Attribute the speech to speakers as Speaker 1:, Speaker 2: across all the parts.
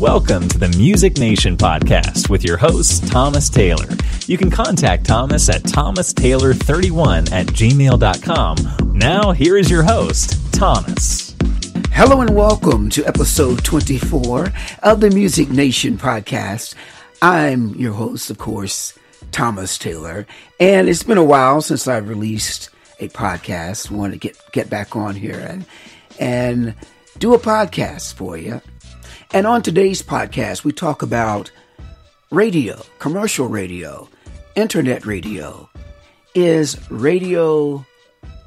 Speaker 1: Welcome to the Music Nation podcast with your host, Thomas Taylor. You can contact Thomas at thomastaylor31@gmail.com. Now, here is your host, Thomas.
Speaker 2: Hello and welcome to episode 24 of the Music Nation podcast. I'm your host, of course, Thomas Taylor, and it's been a while since I've released a podcast. I want to get back on here and do a podcast for you. And on today's podcast, we talk about radio, commercial radio, internet radio. Is radio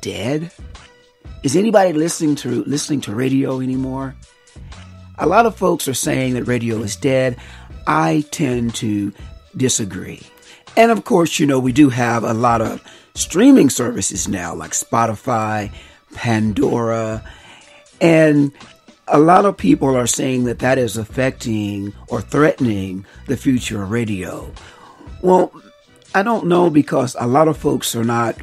Speaker 2: dead? Is anybody listening to radio anymore? A lot of folks are saying that radio is dead. I tend to disagree. And of course, we do have a lot of streaming services now like Spotify, Pandora, and a lot of people are saying that is affecting or threatening the future of radio. Well, I don't know, because a lot of folks are not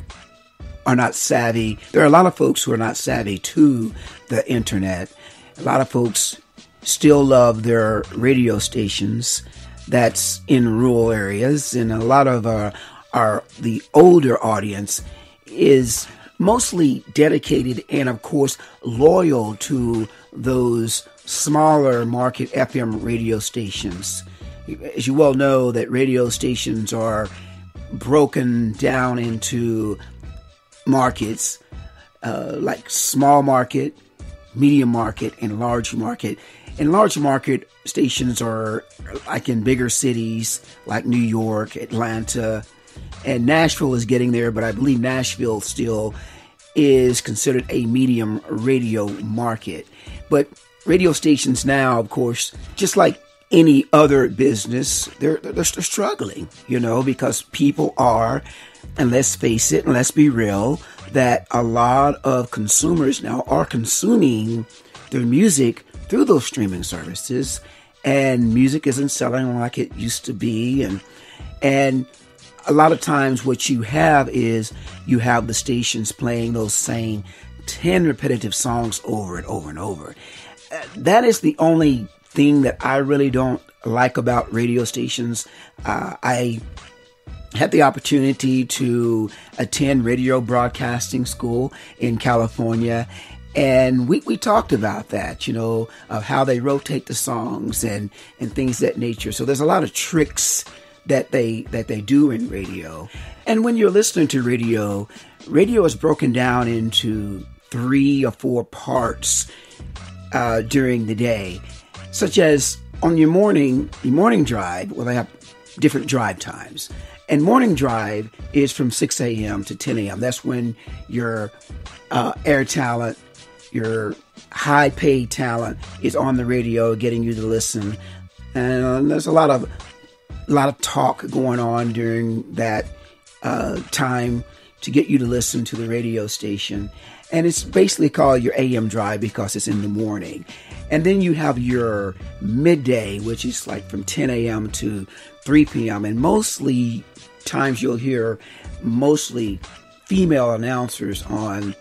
Speaker 2: savvy. There are a lot of folks who are not savvy to the internet. A lot of folks still love their radio stations that's in rural areas, and a lot of the older audience is mostly dedicated and, of course, loyal to those smaller market FM radio stations. As you well know, that radio stations are broken down into markets like small market, medium market, and large market. And large market stations are like in bigger cities like New York, Atlanta, and Nashville is getting there, but I believe Nashville still is considered a medium radio market. But radio stations now, of course, just like any other business, they're struggling, because people are, and let's face it, and let's be real, that a lot of consumers now are consuming their music through those streaming services, and music isn't selling like it used to be, and a lot of times what you have is you have the stations playing those same 10 repetitive songs over and over and over. That is the only thing that I really don't like about radio stations. I had the opportunity to attend radio broadcasting school in California, and we talked about that, of how they rotate the songs and things of that nature. So there's a lot of tricks that they do in radio. And when you're listening to radio is broken down into 3 or 4 parts during the day, such as on your morning drive. Well, they have different drive times. And morning drive is from 6 a.m. to 10 a.m. That's when your air talent, your high-paid talent is on the radio getting you to listen. And there's a lot of talk going on during that time to get you to listen to the radio station. And it's basically called your AM drive because it's in the morning. And then you have your midday, which is like from 10 a.m. to 3 p.m. And mostly times you'll hear mostly female announcers on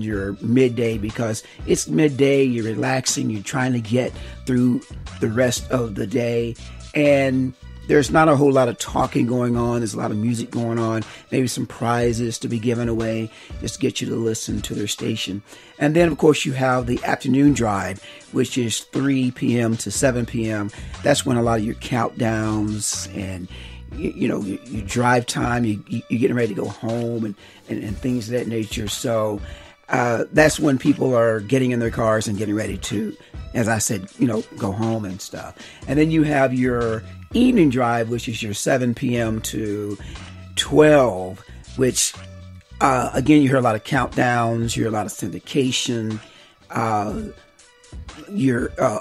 Speaker 2: your midday, because it's midday, you're relaxing, you're trying to get through the rest of the day. And there's not a whole lot of talking going on. There's a lot of music going on, maybe some prizes to be given away, just to get you to listen to their station. And then, of course, you have the afternoon drive, which is 3 p.m. to 7 p.m. That's when a lot of your countdowns and, your drive time, you're getting ready to go home and things of that nature. So that's when people are getting in their cars and getting ready to, as I said, go home and stuff. And then you have your evening drive, which is your 7 p.m. to 12, which, again, you hear a lot of countdowns, you hear a lot of syndication. A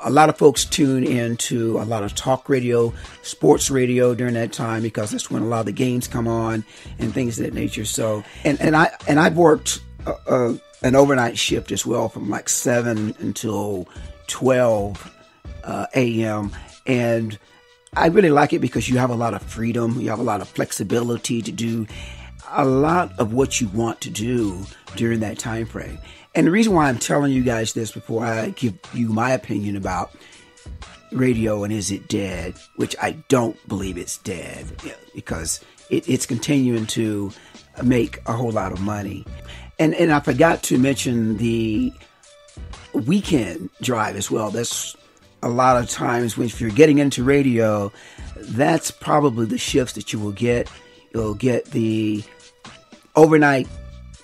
Speaker 2: lot of folks tune into a lot of talk radio, sports radio during that time, because that's when a lot of the games come on and things of that nature. So, and I've worked an overnight shift as well, from like 7 until 12 a.m. And I really like it because you have a lot of freedom. You have a lot of flexibility to do a lot of what you want to do during that time frame. And the reason why I'm telling you guys this before I give you my opinion about radio and is it dead? Which I don't believe it's dead, because it's continuing to make a whole lot of money. And I forgot to mention the weekend drive as well. That's a lot of times if you're getting into radio, that's probably the shifts that you will get. You'll get the overnight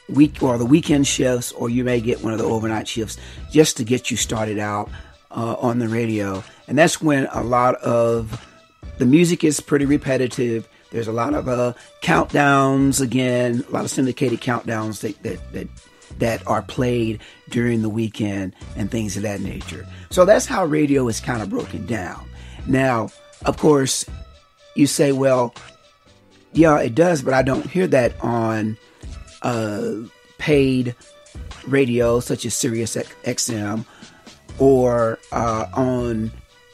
Speaker 2: the weekend shifts, or you may get one of the overnight shifts just to get you started out on the radio. And that's when a lot of the music is pretty repetitive. There's a lot of countdowns, again, a lot of syndicated countdowns that are played during the weekend and things of that nature. So that's how radio is kind of broken down. Now, of course, you say, well, yeah, it does, but I don't hear that on paid radio such as Sirius XM or on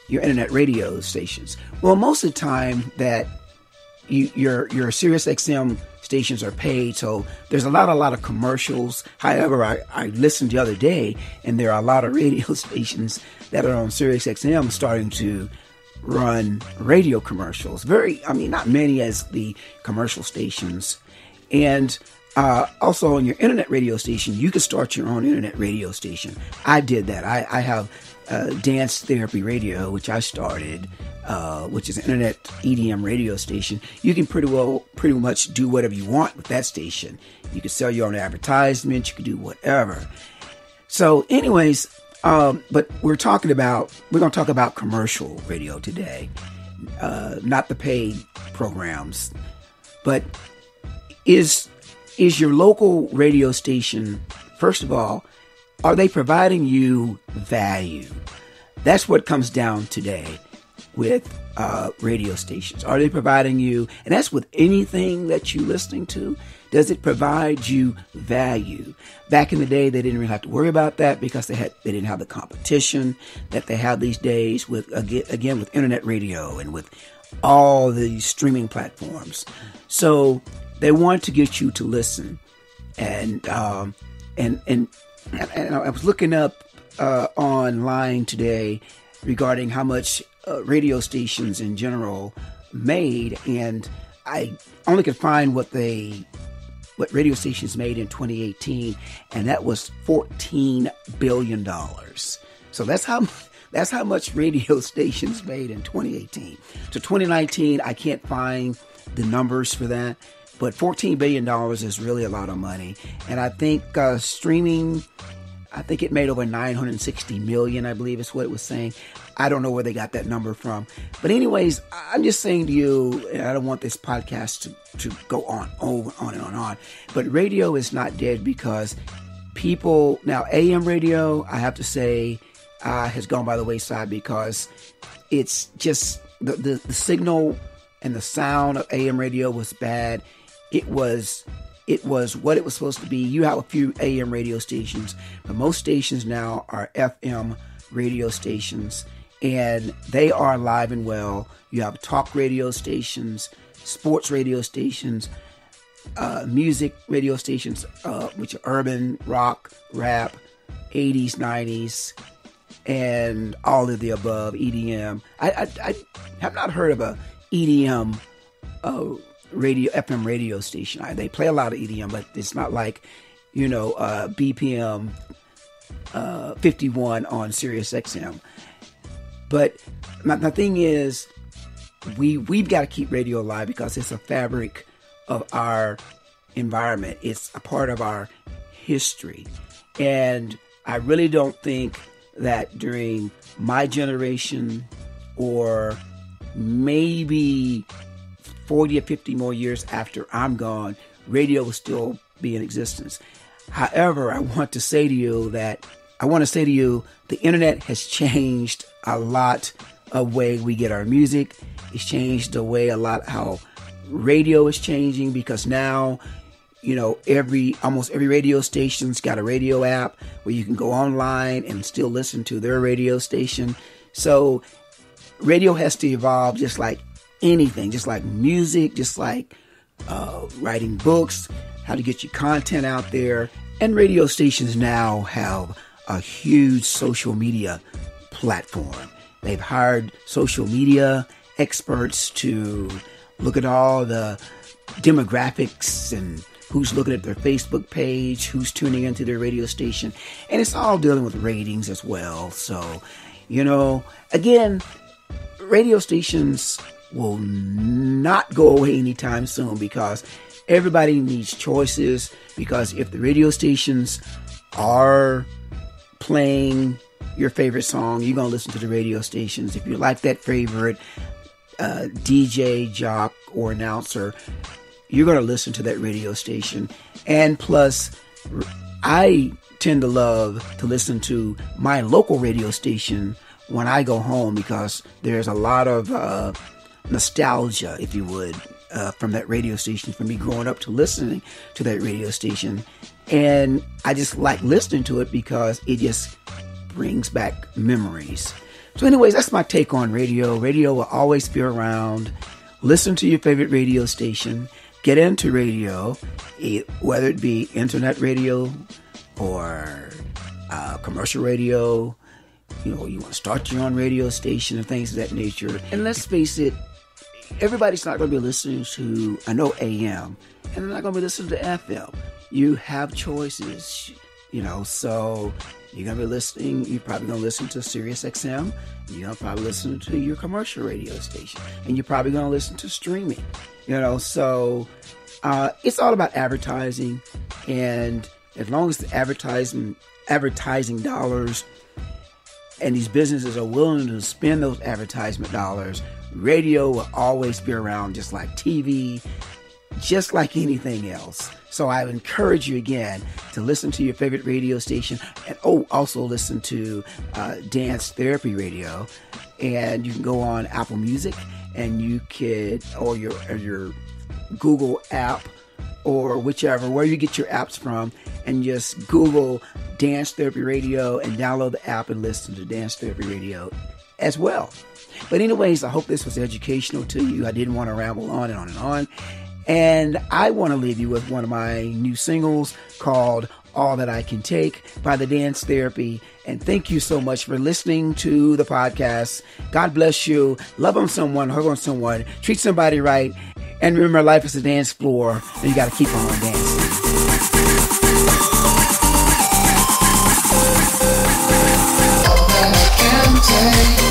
Speaker 2: your internet radio stations. Well, most of the time that your Sirius XM stations are paid, so there's a lot of commercials. However, I listened the other day, and there are a lot of radio stations that are on Sirius XM starting to run radio commercials. Not many as the commercial stations. And also on your internet radio station, you can start your own internet radio station. I did that. I have Dance Therapy Radio, which I started, which is an internet EDM radio station. You can pretty much do whatever you want with that station. You can sell your own advertisements. You can do whatever. So anyways, but we're going to talk about commercial radio today, not the paid programs. But is your local radio station, first of all, are they providing you value? That's what comes down today with radio stations. Are they providing you, and that's with anything that you're listening to, does it provide you value? Back in the day, they didn't really have to worry about that because they didn't have the competition that they have these days with internet radio and with all the streaming platforms. So they want to get you to listen, and I was looking up online today regarding how much radio stations in general made, and I only could find what radio stations made in 2018, and that was $14 billion. So that's how much radio stations made in 2018. So 2019, I can't find the numbers for that, but $14 billion is really a lot of money. And I think streaming, I think it made over 960 million, I believe is what it was saying. I don't know where they got that number from. But anyways, I'm just saying to you, and I don't want this podcast to go on and on. But radio is not dead because people, now AM radio, I have to say, has gone by the wayside because it's just, the signal and the sound of AM radio was bad. It was what it was supposed to be. You have a few AM radio stations, but most stations now are FM radio stations, and they are alive and well. You have talk radio stations, sports radio stations, music radio stations, which are urban, rock, rap, 80s, 90s, and all of the above, EDM. I have not heard of a EDM FM radio station. They play a lot of EDM, but it's not like, BPM 51 on Sirius XM. But my thing is, we've got to keep radio alive because it's a fabric of our environment. It's a part of our history. And I really don't think that during my generation, or maybe 40 or 50 more years after I'm gone, radio will still be in existence. However, I want to say to you the internet has changed a lot of way we get our music. It's changed the way how radio is changing, because now, almost every radio station's got a radio app where you can go online and still listen to their radio station. So radio has to evolve just like anything, just like music, just like writing books, how to get your content out there. And radio stations now have a huge social media platform. They've hired social media experts to look at all the demographics and who's looking at their Facebook page, who's tuning into their radio station. And it's all dealing with ratings as well. So, again, radio stations will not go away anytime soon because everybody needs choices. Because if the radio stations are playing your favorite song, you're going to listen to the radio stations. If you like that favorite DJ, jock, or announcer, you're going to listen to that radio station. And plus, I tend to love to listen to my local radio station when I go home because there's a lot of nostalgia, if you would, from that radio station, from me growing up to listening to that radio station. And I just like listening to it because it just brings back memories. So anyways, that's my take on radio. Radio will always be around. Listen to your favorite radio station. Get into radio, whether it be internet radio or commercial radio. You want to start your own radio station and things of that nature. And let's face it, everybody's not going to be listening to, AM, and they're not going to be listening to FM. You have choices, so you're going to be listening, you're probably going to listen to Sirius XM, you're going to probably listen to your commercial radio station, and you're probably going to listen to streaming, so it's all about advertising, and as long as the advertising dollars and these businesses are willing to spend those advertisement dollars, radio will always be around, just like TV, just like anything else. So I would encourage you again to listen to your favorite radio station, and also listen to Dance Therapy Radio. And you can go on Apple Music, and you could, or your Google app, or where you get your apps from, and just Google Dance Therapy Radio and download the app and listen to Dance Therapy Radio as well. But anyways, I hope this was educational to you. I didn't want to ramble on and on and on. And I want to leave you with one of my new singles called All That I Can Take by the Dance Therapy. And thank you so much for listening to the podcast. God bless you. Love on someone, hug on someone, treat somebody right. And remember, life is a dance floor, and you got to keep on dancing. All that I can take.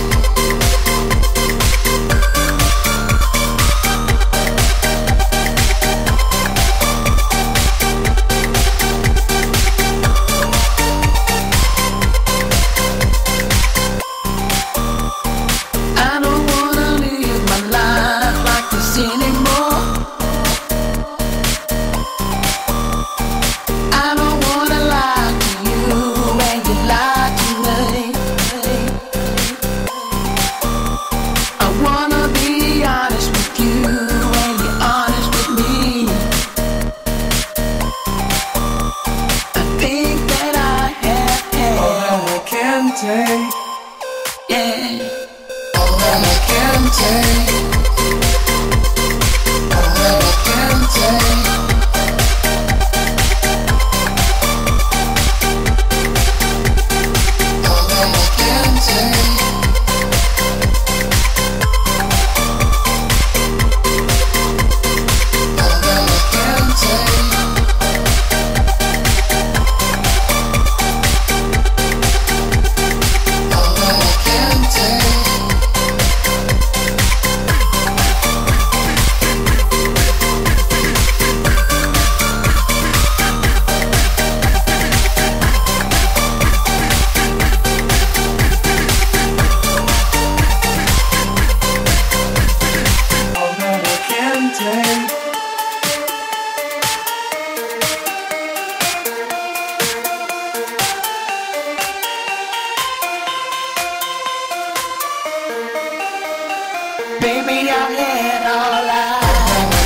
Speaker 3: Baby, I had all I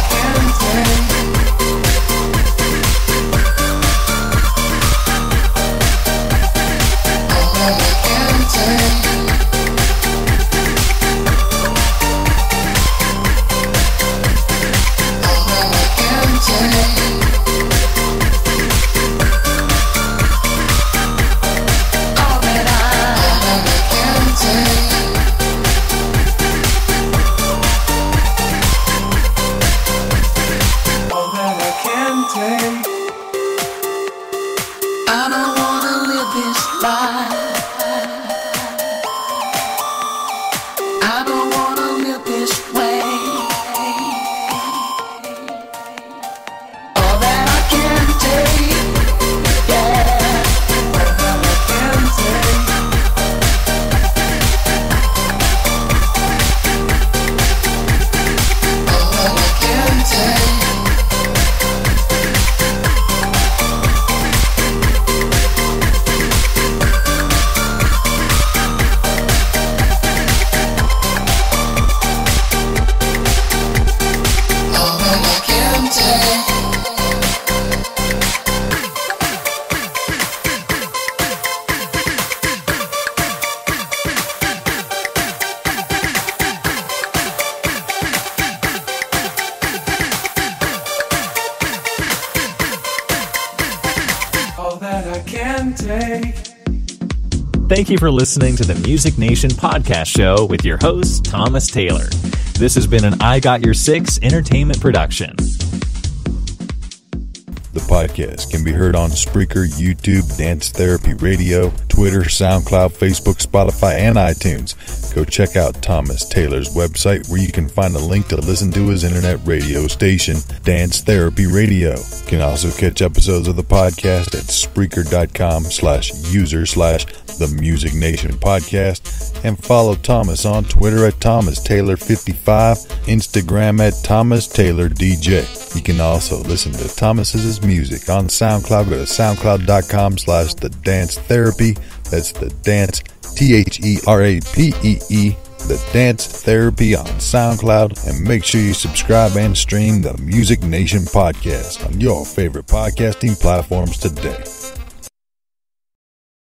Speaker 3: can take. All I can take. All I can take. All that I can take.
Speaker 1: Thank you for listening to the Music Nation podcast show with your host, Thomas Taylor. This has been an I Got Your Six entertainment production.
Speaker 4: The podcast can be heard on Spreaker, YouTube, Dance Therapy Radio, Twitter, SoundCloud, Facebook, Spotify, and iTunes. Go check out Thomas Taylor's website where you can find a link to listen to his internet radio station, Dance Therapy Radio. You can also catch episodes of the podcast at Spreaker.com/user/The Music Nation Podcast, and follow Thomas on Twitter at Thomas Taylor 55, Instagram at Thomas Taylor DJ. You can also listen to Thomas's music on SoundCloud. Go to soundcloud.com/The Dance Therapy. That's The Dance, THERAPEE, The Dance Therapy on SoundCloud. And make sure you subscribe and stream the Music Nation podcast on your favorite podcasting platforms today.